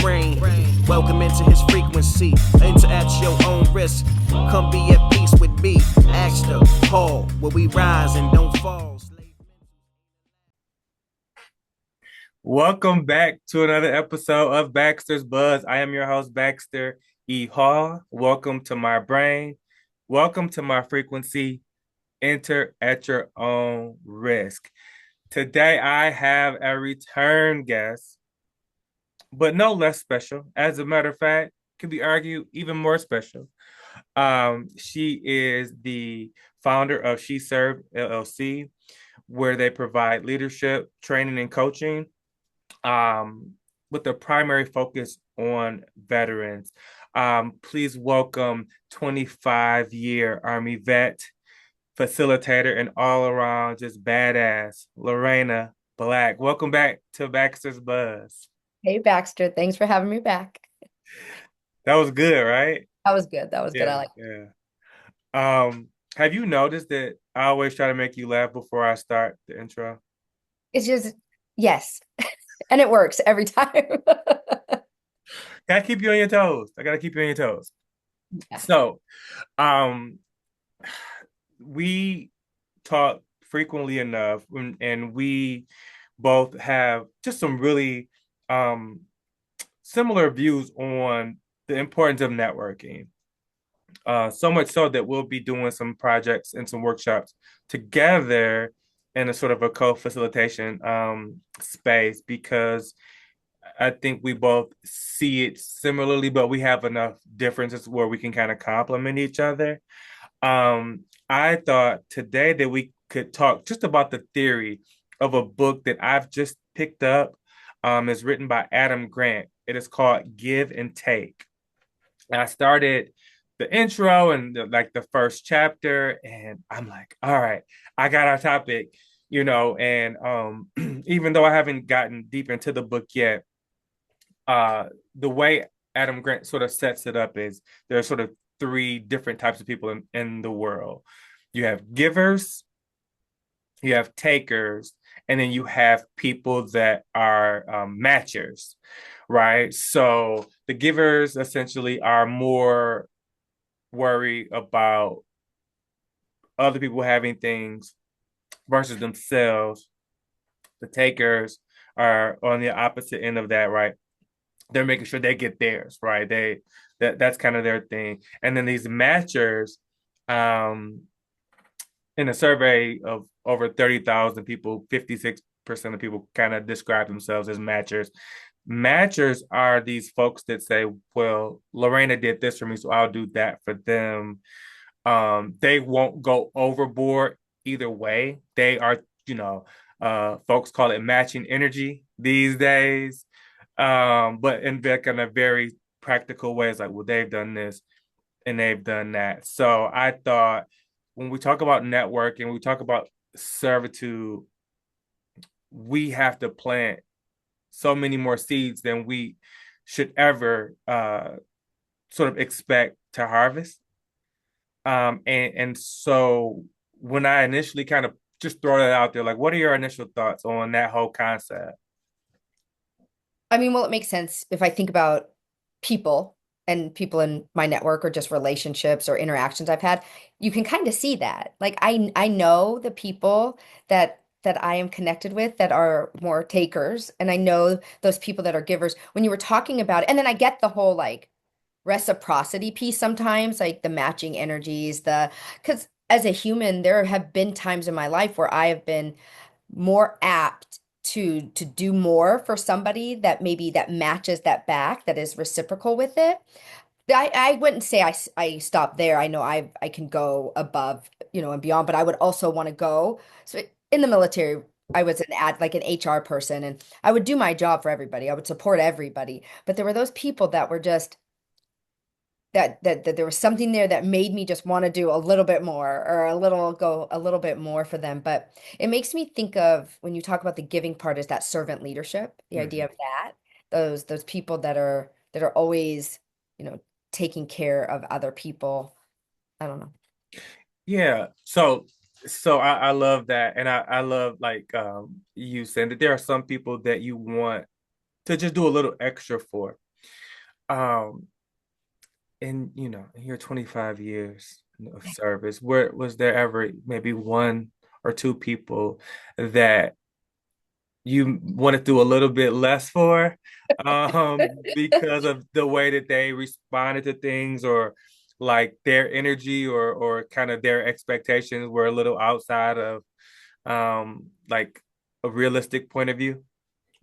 brain. Welcome into his frequency. Enter at your own risk. Come be at peace with me. Ask the Paul, where we rise and don't fall. Welcome back to another episode of Baxter's Buzz. I am your host, Baxter E. Hall. Welcome to my brain. Welcome to my frequency. Enter at your own risk. Today, I have a return guest, but no less special. As a matter of fact, could be argued even more special. She is the founder of She Served LLC, where they provide leadership, training, and coaching um, with a primary focus on veterans. Please welcome 25-year Army vet, facilitator, and all around just badass, Lorrena Black. Welcome back to Baxter's Buzz. Hey Baxter, thanks for having me back. That was good, right? That was good. That was good. Yeah, I like it. yeah. Have you noticed that I always try to make you laugh before I start the intro? It's just yes. And it works every time. Gotta keep you on your toes. I gotta keep you on your toes. Yeah. So, um, we talk frequently enough, and we both have just some really similar views on the importance of networking. So much so that we'll be doing some projects and some workshops together in a sort of a co-facilitation space because I think we both see it similarly, but we have enough differences where we can kind of complement each other. I thought today that we could talk just about the theory of a book that I've just picked up. It's written by Adam Grant. It is called Give and Take. And I started the intro and like the first chapter, and I'm like, all right, I got our topic, and even though I haven't gotten deep into the book yet, the way Adam Grant sort of sets it up is there are sort of three different types of people in the world. You have givers, you have takers, and then you have people that are matchers, right? So the givers essentially are more worried about other people having things versus themselves. The takers are on the opposite end of that, right? They're making sure they get theirs, right? That's kind of their thing. And then these matchers, um, in a survey of over 30,000 people, 56% of people kind of describe themselves as matchers. Matchers are these folks that say, well, Lorena did this for me, so I'll do that for them. They won't go overboard either way. They are, folks call it matching energy these days. But in that kind of very practical ways, like, well, they've done this and they've done that. So I thought when we talk about networking, we talk about servitude, we have to plant so many more seeds than we should ever sort of expect to harvest. And so when I initially kind of just throw that out there, like, what are your initial thoughts on that whole concept? I mean, well, it makes sense if I think about people and people in my network or just relationships or interactions I've had, you can kind of see that. Like I know the people that I am connected with that are more takers, and I know those people that are givers. When you were talking about it, and then I get the whole like reciprocity piece sometimes, like the matching energies, because as a human, there have been times in my life where I have been more apt to do more for somebody that maybe that matches that back, that is reciprocal with it. I wouldn't say I stop there. I know I can go above, and beyond, but I would also want to go. So in the military, I was an ad like an HR person, and I would do my job for everybody. I would support everybody. But there were those people that were just that there was something there that made me just want to do a little bit more or go a little bit more for them. But it makes me think of when you talk about the giving part is that servant leadership, the idea Mhm. of that, those people that are always, you know, taking care of other people. I don't know. Yeah. So I love that. And I love like you saying that there are some people that you want to just do a little extra for. Um, in your 25 years of service, where was there ever maybe one or two people that you want to do a little bit less for, because of the way that they responded to things, or like their energy, or kind of their expectations were a little outside of like a realistic point of view?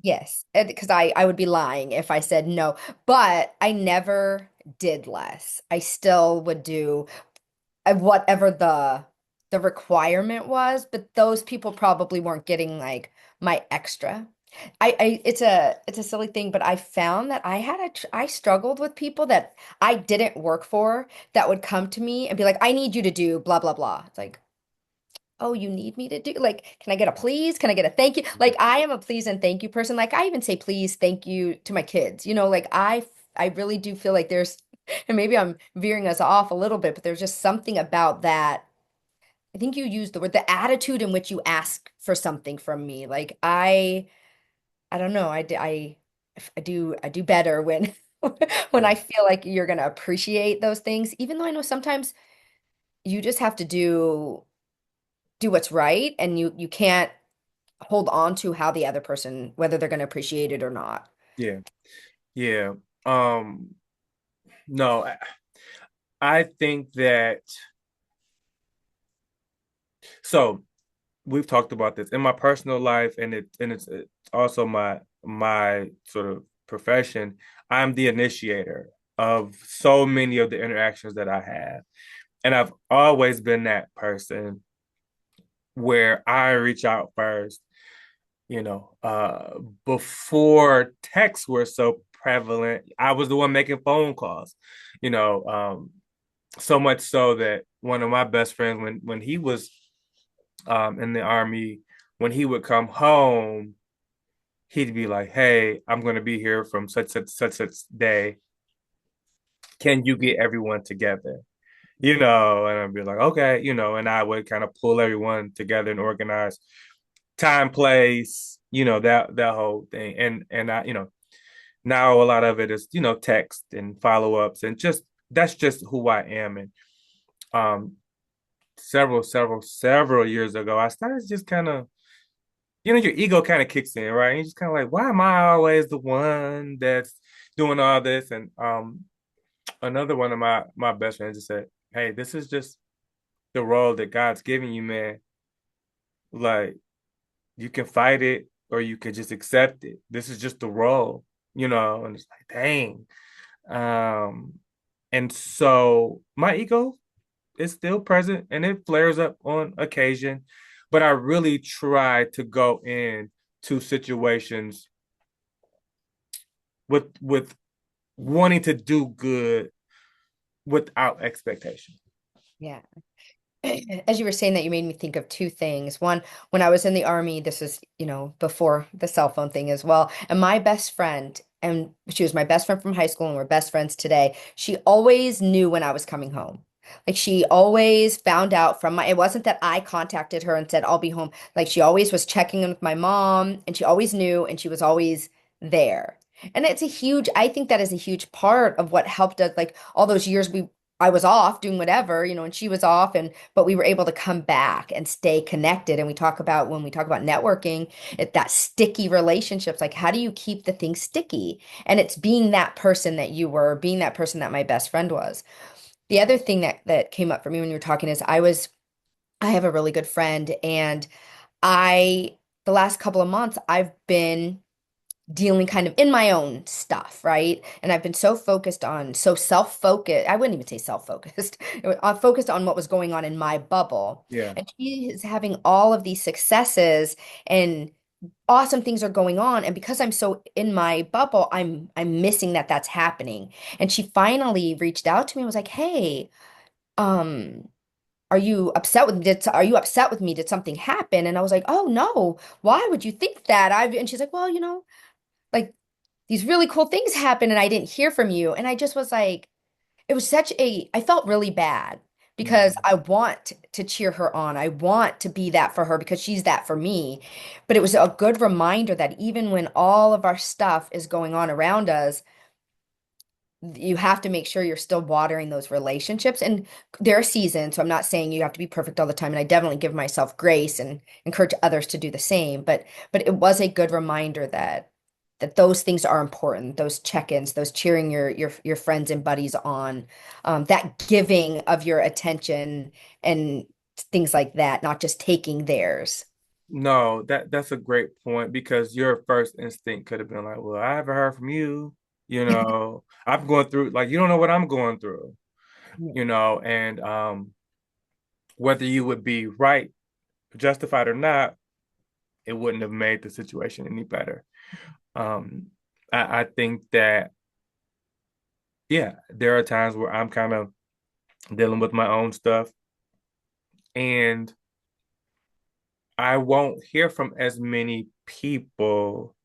Yes, because I would be lying if I said no, but I never did less. I still would do whatever the requirement was, but those people probably weren't getting like my extra. I it's a silly thing, but I found that I struggled with people that I didn't work for that would come to me and be like, I need you to do blah blah blah. It's like, oh, you need me to do, like, can I get a please? Can I get a thank you? Like, I am a please and thank you person. Like, I even say please, thank you to my kids. Like I really do feel like there's, and maybe I'm veering us off a little bit, but there's just something about that. I think you used the word, the attitude in which you ask for something from me. Like, I don't know. I do better when when Yeah. I feel like you're gonna appreciate those things, even though I know sometimes you just have to do what's right, and you can't hold on to how the other person, whether they're going to appreciate it or not. Yeah. Yeah. Um, no, I think that, so we've talked about this in my personal life, and it's also my sort of profession. I'm the initiator of so many of the interactions that I have. And I've always been that person where I reach out first, you know, before texts were so prevalent. I was the one making phone calls, you know, so much so that one of my best friends, when he was in the army, when he would come home, he'd be like, "Hey, I'm going to be here from such day. Can you get everyone together?" And I'd be like, "Okay," and I would kind of pull everyone together and organize time, place, that whole thing. And I, now a lot of it is, text and follow-ups, and just that's just who I am. And um several years ago, I started just kind of, your ego kind of kicks in, right? And you're just kind of like, why am I always the one that's doing all this? And another one of my best friends just said, "Hey, this is just the role that God's giving you, man. Like, you can fight it or you can just accept it. This is just the role, and it's like, dang. Um, and so my ego is still present and it flares up on occasion, but I really try to go in to situations with wanting to do good without expectation. Yeah. As you were saying that, you made me think of two things. One, when I was in the army, this was, before the cell phone thing as well. And my best friend, and she was my best friend from high school, and we're best friends today. She always knew when I was coming home. Like, she always found out from it wasn't that I contacted her and said, I'll be home. Like, she always was checking in with my mom, and she always knew, and she was always there. And I think that is a huge part of what helped us, like all those years I was off doing whatever, and she was off, but we were able to come back and stay connected. And when we talk about networking, that sticky relationships, like, how do you keep the thing sticky? And it's being that person that you were, being that person that my best friend was. The other thing that came up for me when you were talking is I have a really good friend, and the last couple of months I've been dealing kind of in my own stuff, right? And I've been so self-focused. I wouldn't even say self-focused. I focused on what was going on in my bubble. Yeah. And she is having all of these successes, and awesome things are going on. And because I'm so in my bubble, I'm missing that that's happening. And she finally reached out to me and was like, "Hey, um, are you upset with me? Are you upset with me? Did something happen?" And I was like, "Oh no, why would you think that?" And she's like, "Well, like, these really cool things happen and I didn't hear from you." And I just was like, I felt really bad because Mhm. I want to cheer her on. I want to be that for her because she's that for me. But it was a good reminder that even when all of our stuff is going on around us, you have to make sure you're still watering those relationships. And there are seasons, so I'm not saying you have to be perfect all the time. And I definitely give myself grace and encourage others to do the same. But it was a good reminder that those things are important, those check-ins, those cheering your friends and buddies on, that giving of your attention and things like that, not just taking theirs. No, that's a great point because your first instinct could have been like, well, I haven't heard from you. I'm going through like you don't know what I'm going through, and whether you would be right, justified or not, it wouldn't have made the situation any better. Um, I think that yeah, there are times where I'm kind of dealing with my own stuff and I won't hear from as many people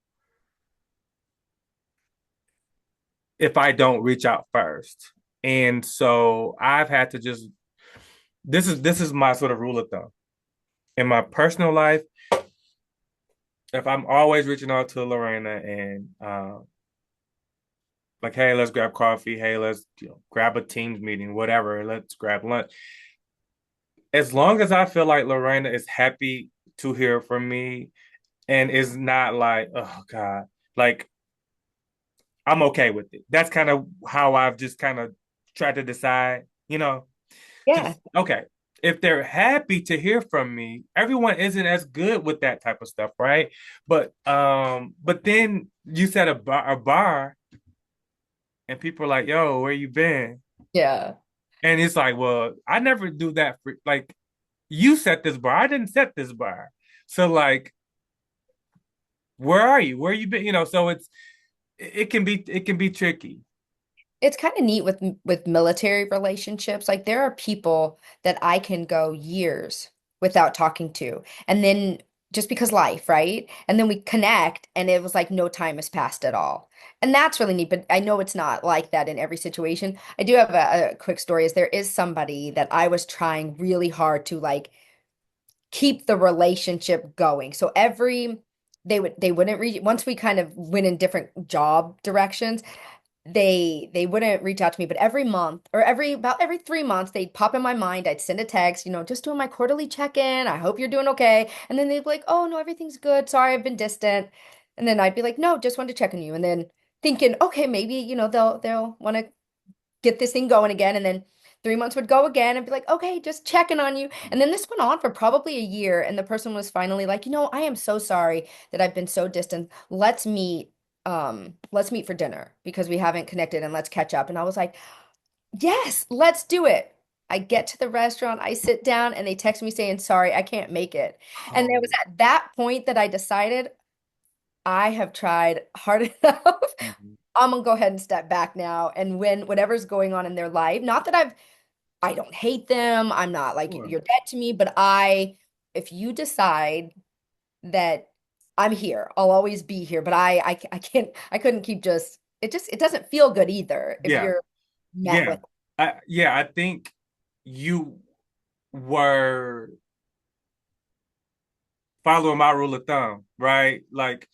if I don't reach out first. And so I've had to just this is my sort of rule of thumb. In my personal life, if I'm always reaching out to Lorena and like, hey, let's grab coffee, hey, let's grab a Teams meeting, whatever, let's grab lunch. As long as I feel like Lorena is happy to hear from me and is not like, oh God, like I'm okay with it. That's kind of how I've just kind of tried to decide, Yeah. just okay. If they're happy to hear from me, everyone isn't as good with that type of stuff, right? But then you said a bar, and people are like, "Yo, where you been?" Yeah. And it's like, well, I never do that for like you set this bar. I didn't set this bar. So like, where are you? Where you been? So it can be tricky. It's kind of neat with military relationships. Like there are people that I can go years without talking to. And then just because life, right? And then we connect and it was like no time has passed at all. And that's really neat, but I know it's not like that in every situation. I do have a quick story is there is somebody that I was trying really hard to like keep the relationship going. So they wouldn't reach once we kind of went in different job directions they wouldn't reach out to me, but every month or every 3 months, they'd pop in my mind. I'd send a text, just doing my quarterly check-in. I hope you're doing okay. And then they'd be like, oh no, everything's good. Sorry, I've been distant. And then I'd be like, no, just wanted to check on you. And then thinking, okay, maybe, they'll want to get this thing going again. And then 3 months would go again and be like, okay, just checking on you. And then this went on for probably a year. And the person was finally like, I am so sorry that I've been so distant. Let's meet for dinner because we haven't connected and let's catch up. And I was like, yes, let's do it. I get to the restaurant, I sit down, and they text me saying, sorry, I can't make it. And it was Oh. at that point that I decided I have tried hard enough. Mhm. I'm gonna go ahead and step back now. And when whatever's going on in their life, not that I don't hate them, I'm not like Sure. you're dead to me, but if you decide that I'm here, I'll always be here, but I couldn't keep it doesn't feel good either if Yeah. you're met Yeah. with I think you were following my rule of thumb, right? Like,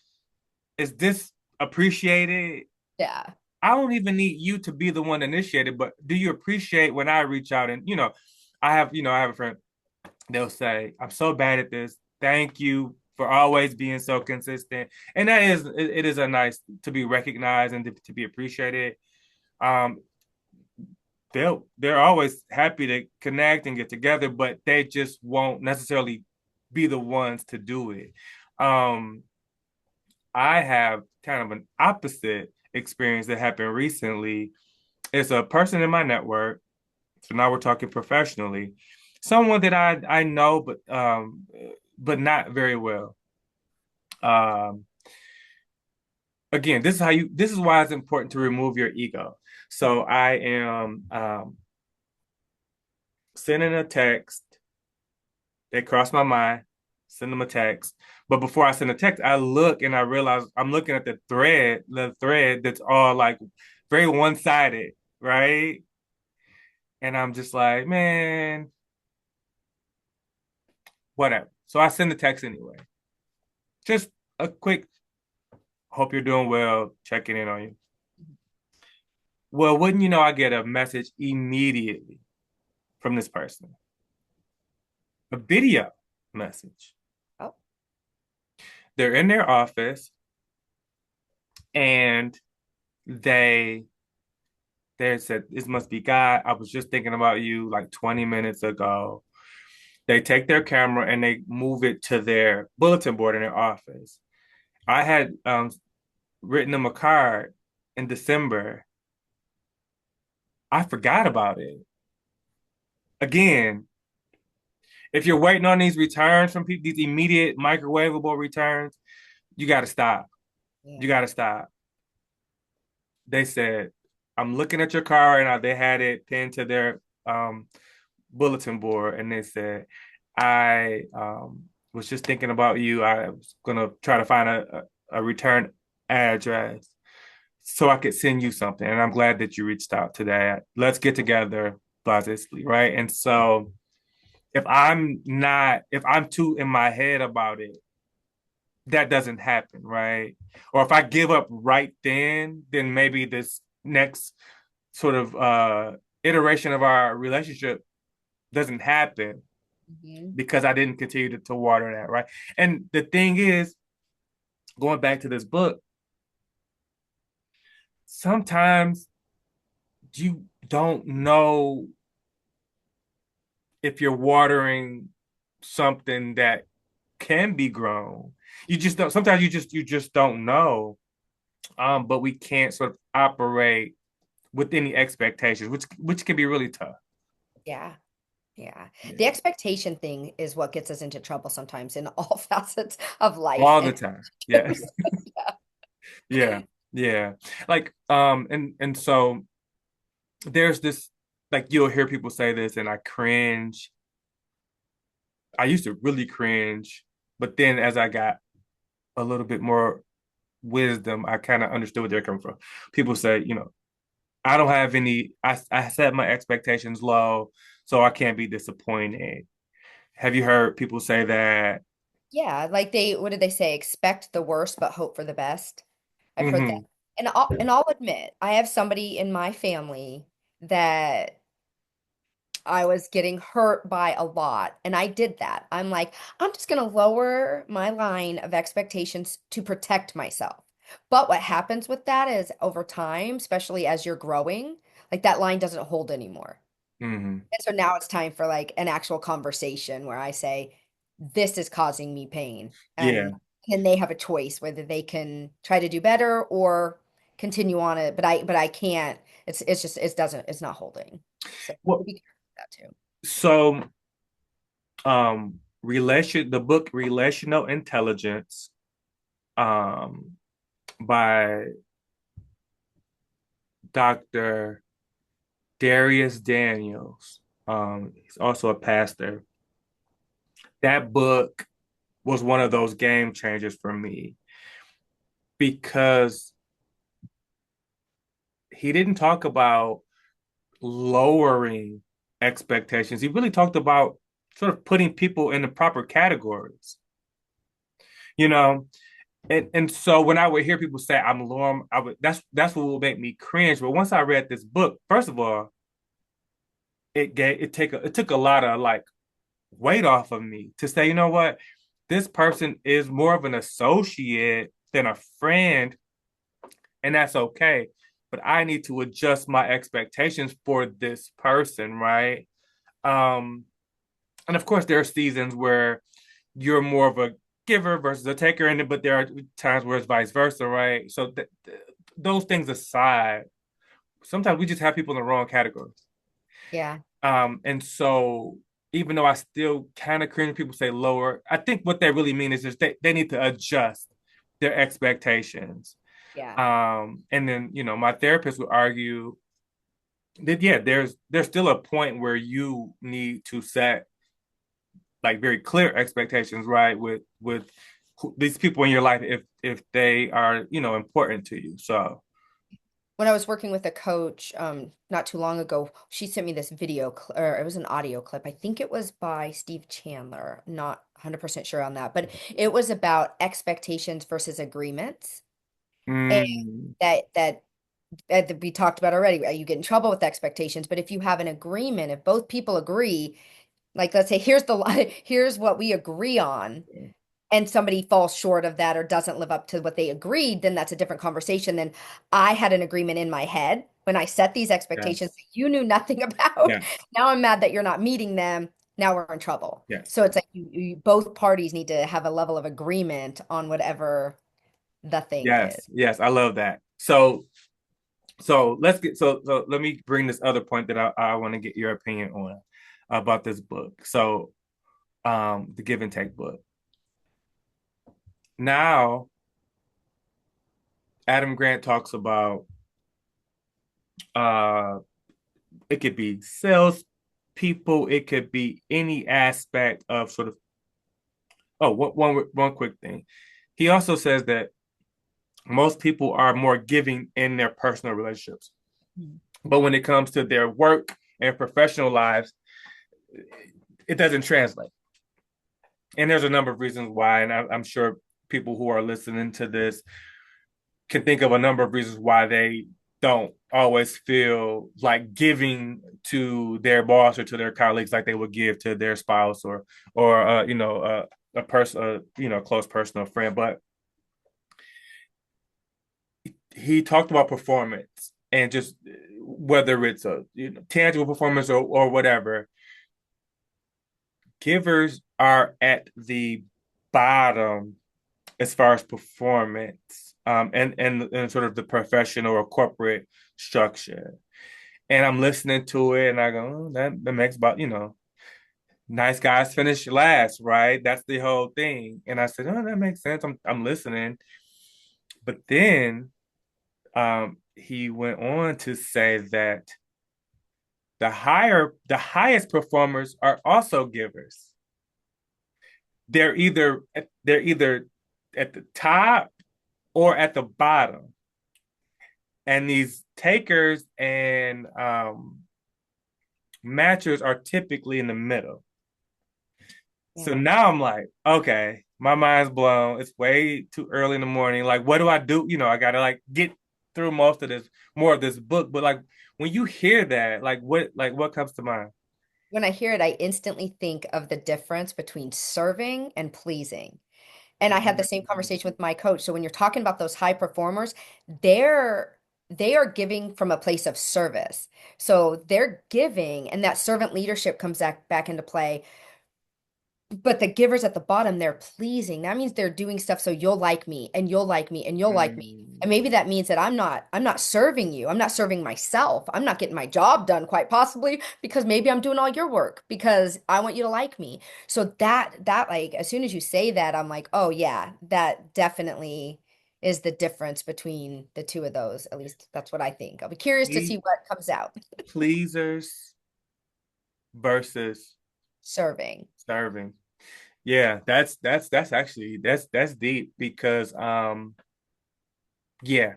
is this appreciated? yeah. I don't even need you to be the one initiated, but do you appreciate when I reach out and I have a friend, they'll say, I'm so bad at this. Thank you for always being so consistent. And it is a nice to be recognized and to be appreciated. Um, they're always happy to connect and get together, but they just won't necessarily be the ones to do it. Um, I have kind of an opposite experience that happened recently. It's a person in my network. So now we're talking professionally. Someone that I know, but not very well. Um, Again, this is why it's important to remove your ego. So I am sending a text. They cross my mind, send them a text. But before I send a text, I look and I realize I'm looking at the thread that's all like very one-sided, right? And I'm just like, man, whatever. So I send the text anyway. Just a quick, hope you're doing well, checking in on you. Well, wouldn't you know, I get a message immediately from this person, a video message. Oh, They're in their office and they they said, "This must be God. I was just thinking about you like 20 minutes ago." They take their camera and they move it to their bulletin board in their office. I had written them a card in December. I forgot about it. Again, if you're waiting on these returns from people, these immediate microwavable returns, you got to stop. You yeah. got to stop. They said, I'm looking at your car, and they had it pinned to their bulletin board, and they said, I was just thinking about you. I was gonna try to find a return address so I could send you something, and I'm glad that you reached out today. Let's get together, basically, right? And so if I'm too in my head about it, that doesn't happen, right? Or if I give up right then maybe this next sort of iteration of our relationship doesn't happen Mhm. because I didn't continue to water that, right? And the thing is, going back to this book, sometimes you don't know if you're watering something that can be grown. You just don't, sometimes you just don't know. But we can't sort of operate with any expectations, which can be really tough. Yeah. Yeah. The Yeah. expectation thing is what gets us into trouble sometimes in all facets of life All the and time. Yeah. yeah. Yeah. Yeah. Like and so there's this, like, you'll hear people say this and I cringe. I used to really cringe, but then as I got a little bit more wisdom, I kind of understood where they're coming from. People say, I don't have any, I set my expectations low, so I can't be disappointed. Have you heard people say that? Yeah, like what did they say? Expect the worst, but hope for the best. I've heard that. Hmm. And I'll admit, I have somebody in my family that I was getting hurt by a lot, and I did that. I'm like, I'm just going to lower my line of expectations to protect myself. But what happens with that is over time, especially as you're growing, like that line doesn't hold anymore. Hmm. And so now it's time for like an actual conversation where I say, this is causing me pain. Yeah. And then they have a choice whether they can try to do better or continue on it. But I can't. It's just it's not holding. So we'll Well, be careful with that too. so the book Relational Intelligence, um, by Dr. Darius Daniels. He's also a pastor. That book was one of those game changers for me because he didn't talk about lowering expectations. He really talked about sort of putting people in the proper categories, you know. And so when I would hear people say I'm lowering, that's what would make me cringe. But once I read this book, first of all, it took a lot of like weight off of me to say, you know what, this person is more of an associate than a friend, and that's okay. But I need to adjust my expectations for this person, right? Um, and of course, there are seasons where you're more of a giver versus a taker, and but there are times where it's vice versa, right? So those things aside, sometimes we just have people in the wrong categories. Yeah. And so even though I still kind of cringe when people say lower, I think what they really mean is just they need to adjust their expectations. Yeah. And then, my therapist would argue that, yeah, there's still a point where you need to set like very clear expectations, right? With these people in your life, if they are, important to you. So, When I was working with a coach not too long ago, she sent me this video or it was an audio clip. I think it was by Steve Chandler. Not 100% sure on that, but it was about expectations versus agreements. And mm, that we talked about already, you get in trouble with expectations. But if you have an agreement, if both people agree, like let's say here's the here's what we agree on, and somebody falls short of that or doesn't live up to what they agreed, then that's a different conversation than I had an agreement in my head when I set these expectations Yes. that you knew nothing about. Yes. Now I'm mad that you're not meeting them. Now we're in trouble. Yes. So it's like both parties need to have a level of agreement on whatever the thing is. Yes. Yes. I love that. So let's get so let me bring this other point that I want to get your opinion on about this book. So the Give and Take book. Now Adam Grant talks about uh it could be sales people, it could be any aspect of sort of one quick thing. He also says that most people are more giving in their personal relationships. Mhm. But when it comes to their work and professional lives, it doesn't translate. And there's a number of reasons why. And I'm sure people who are listening to this can think of a number of reasons why they don't always feel like giving to their boss or to their colleagues like they would give to their spouse or a person, close personal friend. But he talked about performance and just whether it's a tangible performance or whatever. Givers are at the bottom as far as performance, and sort of the professional or corporate structure. And I'm listening to it and I go, oh, that makes about, nice guys finish last, right? That's the whole thing. And I said, oh, that makes sense. I'm listening. But then he went on to say that the highest performers are also givers. They're either at the top or at the bottom. And these takers and matchers are typically in the middle. So Yeah. now I'm like, okay, my mind's blown. It's way too early in the morning. Like, what do I do? I gotta like get through more of this book. But like when you hear that, what comes to mind? When I hear it, I instantly think of the difference between serving and pleasing. And I had the same conversation with my coach. So when you're talking about those high performers, they're they are giving from a place of service. So they're giving, and that servant leadership comes back into play. But the givers at the bottom, they're pleasing. That means they're doing stuff so you'll like me and you'll like me and you'll like me. Mm, And maybe that means that I'm not serving you. I'm not serving myself. I'm not getting my job done quite possibly because maybe I'm doing all your work because I want you to like me. So that like as soon as you say that, I'm like, "Oh yeah, that definitely is the difference between the two of those. At least that's what I think. I'll be curious to see what comes out." pleasers versus Serving. serving. Yeah, that's actually that's deep because yeah,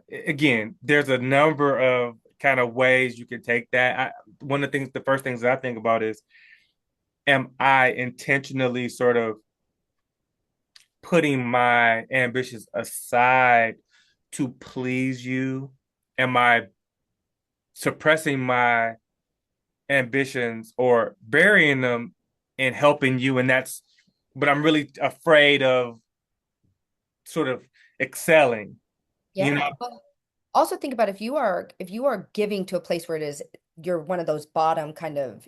again, there's a number of kind of ways you can take that. One of the first things that I think about is, am I intentionally sort of putting my ambitions aside to please you? Am I suppressing my ambitions or burying them and helping you? But I'm really afraid of sort of excelling, you Yeah. know? But also think about if you are giving to a place where it is you're one of those bottom kind of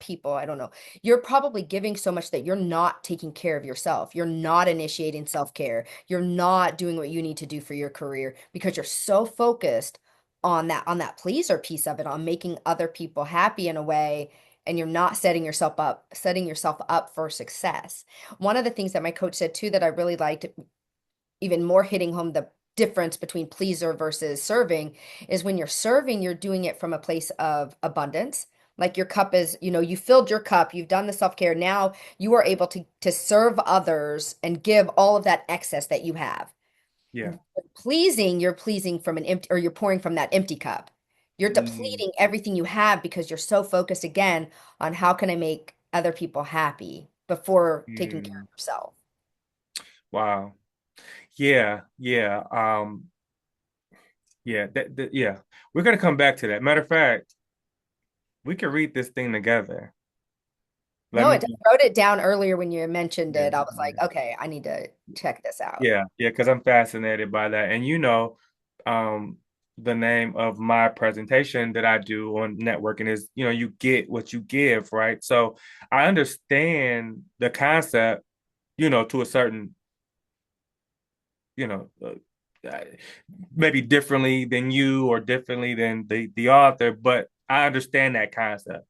people, I don't know. You're probably giving so much that you're not taking care of yourself. You're not initiating self-care. You're not doing what you need to do for your career because you're so focused on that pleaser piece of it, on making other people happy in a way, and you're not setting yourself up for success. One of the things that my coach said too that I really liked, even more hitting home the difference between pleaser versus serving, is when you're serving, you're doing it from a place of abundance. Like your cup is, you filled your cup, you've done the self-care. Now you are able to serve others and give all of that excess that you have. Yeah. Pleasing, you're pleasing from an empty, or you're pouring from that empty cup. You're Mm, depleting everything you have because you're so focused again on how can I make other people happy before taking care mm. of yourself. Wow. Yeah, yeah. Yeah, yeah. We're gonna come back to that. Matter of fact, we can read this thing together. Let No, me, I wrote it down earlier when you mentioned yeah, it. I was like, okay, I need to check this out. yeah, because I'm fascinated by that. And um, the name of my presentation that I do on networking is, you get what you give, right? So I understand the concept, to a certain, you know, maybe differently than you or differently than the author, but I understand that concept.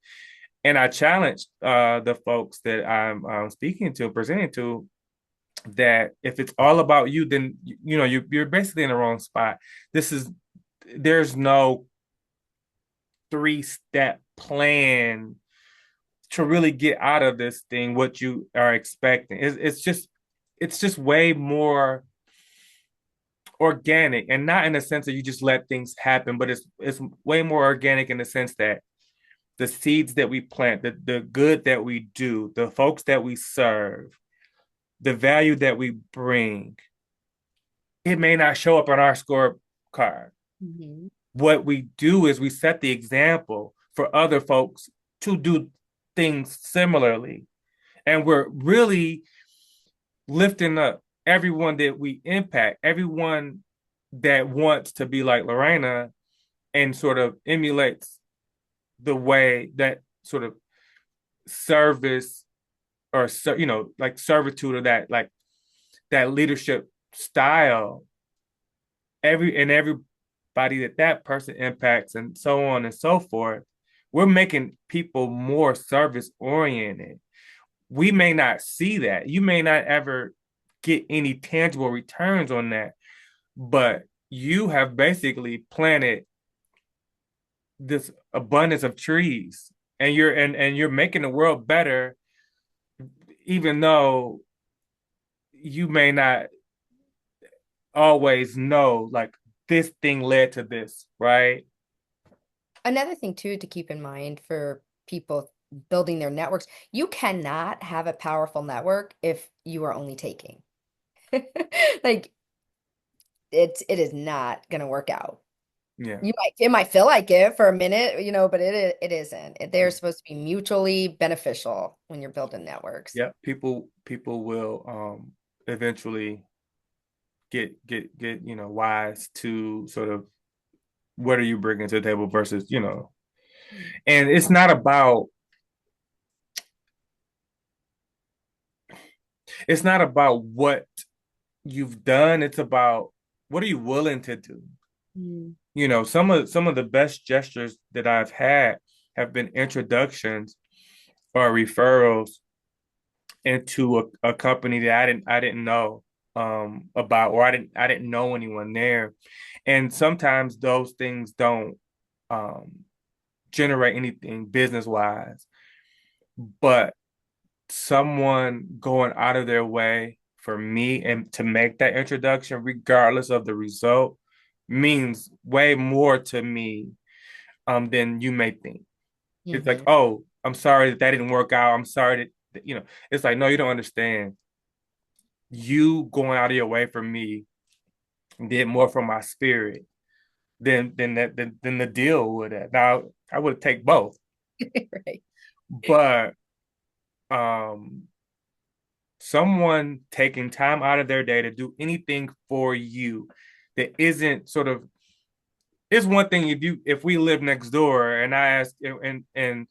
And I challenge the folks that I'm speaking to, presenting to, that if it's all about you, then you're basically in the wrong spot. This is There's no 3-step plan to really get out of this thing what you are expecting. It's just way more organic, and not in the sense that you just let things happen, but it's way more organic in the sense that the seeds that we plant, the good that we do, the folks that we serve, the value that we bring, it may not show up on our scorecard. Mhm. What we do is we set the example for other folks to do things similarly. And we're really lifting up everyone that we impact, everyone that wants to be like Lorrena and sort of emulates the way that sort of service or like servitude, or that like that leadership style, everybody that person impacts, and so on and so forth. We're making people more service oriented. We may not see that. You may not ever get any tangible returns on that, but you have basically planted this abundance of trees, and you're making the world better, even though you may not always know like this thing led to this, right? Another thing too to keep in mind for people building their networks, you cannot have a powerful network if you are only taking. Like it is not gonna work out. Yeah. It might feel like it for a minute, but it isn't. They're supposed to be mutually beneficial when you're building networks. Yeah, people will eventually get wise to sort of what are you bringing to the table versus, and it's not about what you've done, it's about what are you willing to do. Mm. Some of the best gestures that I've had have been introductions or referrals into a company that I didn't know about, or I didn't know anyone there. And sometimes those things don't um generate anything business wise, but someone going out of their way for me and to make that introduction, regardless of the result, means way more to me than you may think. It's like, Hmm. oh, I'm sorry that didn't work out. I'm sorry that, it's like, no, you don't understand. You going out of your way for me did more for my spirit than the deal would have. Now, I would take both, Right. but um someone taking time out of their day to do anything for you that isn't sort of, it's one thing if we live next door and I ask, and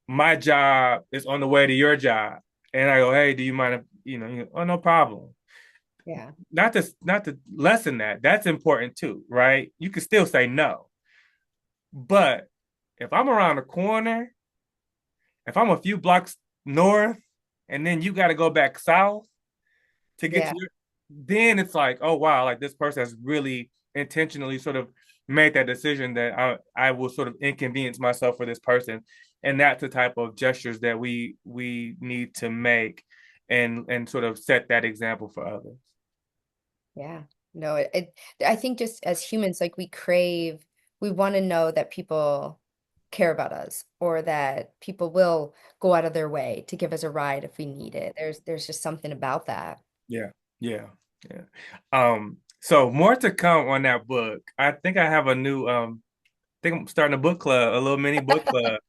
my job is on the way to your job, and I go, hey, do you mind if, oh, no problem. Yeah. Not to lessen that. That's important too, right? You can still say no. But if I'm around the corner, if I'm a few blocks north, and then you got to go back south to get Yeah. to your, then it's like, oh wow, like this person has really intentionally sort of made that decision that I will sort of inconvenience myself for this person. And that's the type of gestures that we need to make, and sort of set that example for others. Yeah. No, I think just as humans, like we want to know that people care about us or that people will go out of their way to give us a ride if we need it. There's just something about that. Yeah, yeah, yeah. So more to come on that book. I think I have a new think I'm starting a book club, a little mini book club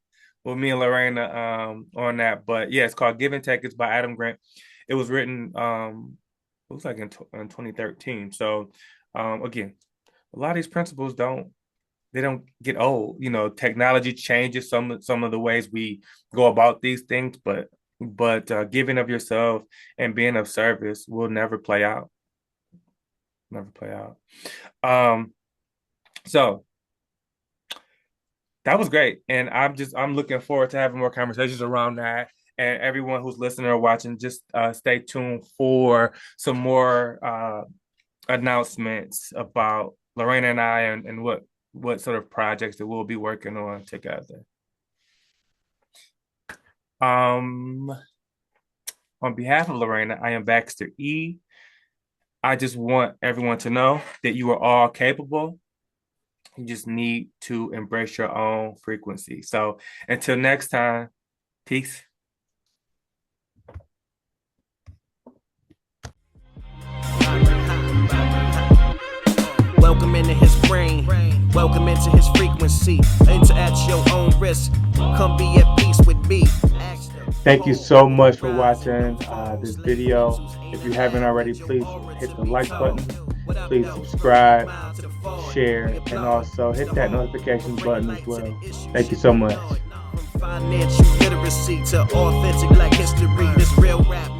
with me and Lorena on that. But yeah, it's called Give and Take. It's by Adam Grant. It was written it looks like in 2013. So again, a lot of these principles don't get old. You know, technology changes some of the ways we go about these things, but giving of yourself and being of service will never play out. Never play out. So that was great. And I'm looking forward to having more conversations around that. And everyone who's listening or watching, just stay tuned for some more announcements about Lorena and I and what sort of projects that we'll be working on together. On behalf of Lorena, I am Baxter E. I just want everyone to know that you are all capable. You just need to embrace your own frequency. So until next time, peace. Welcome into his brain. Welcome into his frequency. Enter at your own risk. Come be at peace with me. Thank you so much for watching this video. If you haven't already, please hit the like button. Please subscribe, share, and also hit that notification button as well. Thank you so much. Financial literacy to authentic Black history. This real rap.